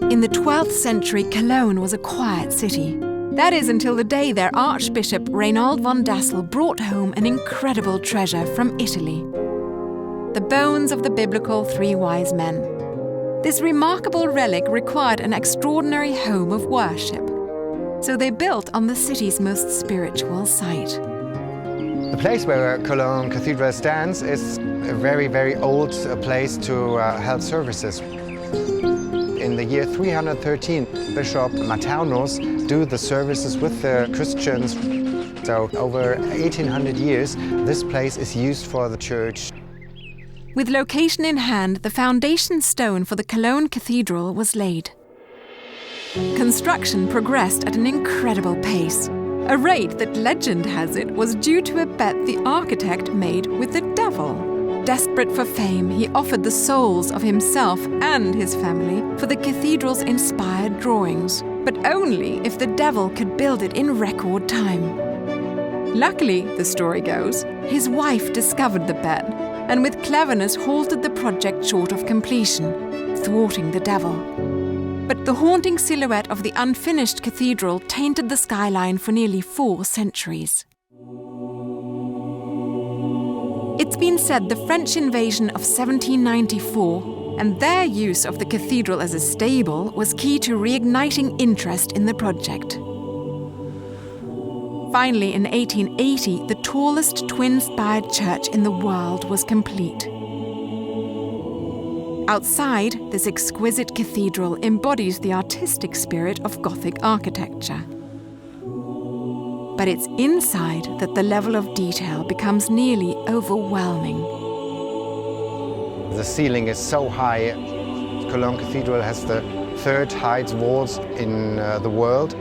In the 12th century, Cologne was a quiet city. That is until the day their Archbishop Reinald von Dassel brought home an incredible treasure from Italy. The bones of the biblical three wise men. This remarkable relic required an extraordinary home of worship, so they built on the city's most spiritual site. The place where Cologne Cathedral stands is a very, very old place to hold services. In the year 313, Bishop Maternus do the services with the Christians. So over 1800 years, this place is used for the church. With location in hand, the foundation stone for the Cologne Cathedral was laid. Construction progressed at an incredible pace, a rate that legend has it was due to a bet the architect made with the devil. Desperate for fame, he offered the souls of himself and his family for the cathedral's inspired drawings, but only if the devil could build it in record time. Luckily, the story goes, his wife discovered the bet and with cleverness halted the project short of completion, thwarting the devil. But the haunting silhouette of the unfinished cathedral tainted the skyline for nearly 4 centuries. It's been said the French invasion of 1794 and their use of the cathedral as a stable was key to reigniting interest in the project. Finally, in 1880, the tallest twin-spired church in the world was complete. Outside, this exquisite cathedral embodies the artistic spirit of Gothic architecture. But it's inside that the level of detail becomes nearly overwhelming. The ceiling is so high. Cologne Cathedral has the third highest walls in the world.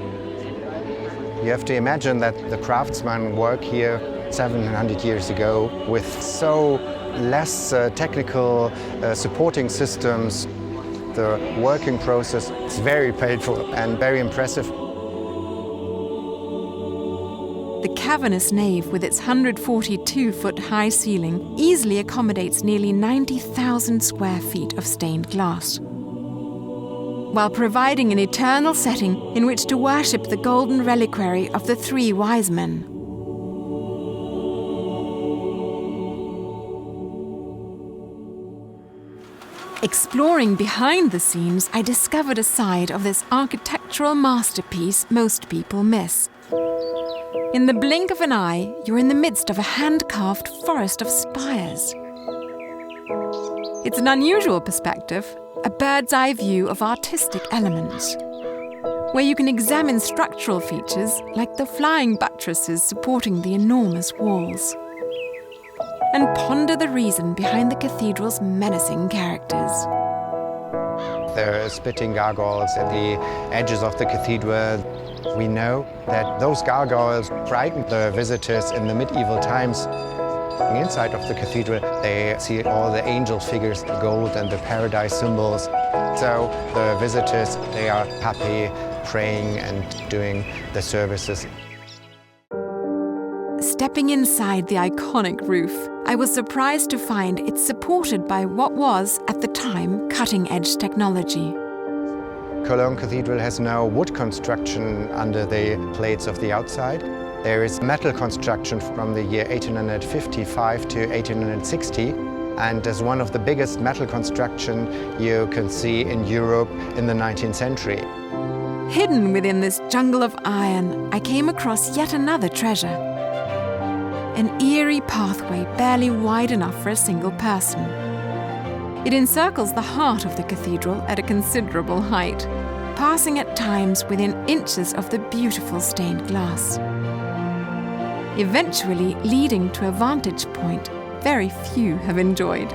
You have to imagine that the craftsmen work here 700 years ago with so less technical supporting systems. The working process is very painful and very impressive. The cavernous nave with its 142-foot-high ceiling easily accommodates nearly 90,000 square feet of stained glass, while providing an eternal setting in which to worship the golden reliquary of the three wise men. Exploring behind the scenes, I discovered a side of this architectural masterpiece most people miss. In the blink of an eye, you're in the midst of a hand-carved forest of spires. It's an unusual perspective, a bird's-eye view of artistic elements, where you can examine structural features like the flying buttresses supporting the enormous walls, and ponder the reason behind the cathedral's menacing characters. There are spitting gargoyles at the edges of the cathedral. We know that those gargoyles frightened the visitors in the medieval times. Inside of the cathedral, they see all the angel figures, the gold and the paradise symbols. So the visitors, they are happy, praying and doing the services. Stepping inside the iconic roof, I was surprised to find it's supported by what was, at the time, cutting-edge technology. Cologne Cathedral has no wood construction under the plates of the outside. There is metal construction from the year 1855 to 1860, and is one of the biggest metal construction you can see in Europe in the 19th century. Hidden within this jungle of iron, I came across yet another treasure. An eerie pathway barely wide enough for a single person. It encircles the heart of the cathedral at a considerable height, passing at times within inches of the beautiful stained glass, eventually leading to a vantage point very few have enjoyed,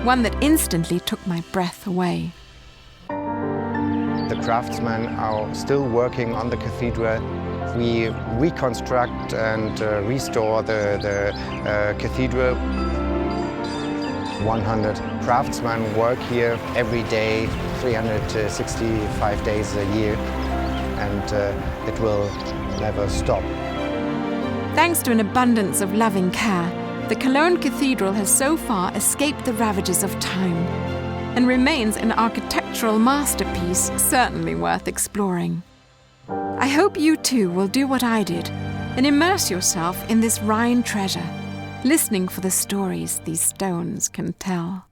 one that instantly took my breath away. The craftsmen are still working on the cathedral. We reconstruct and restore the cathedral. 100 craftsmen work here every day, 365 days a year, and it will never stop. Thanks to an abundance of loving care, the Cologne Cathedral has so far escaped the ravages of time. and remains an architectural masterpiece certainly worth exploring. I hope you too will do what I did and immerse yourself in this Rhine treasure, listening for the stories these stones can tell.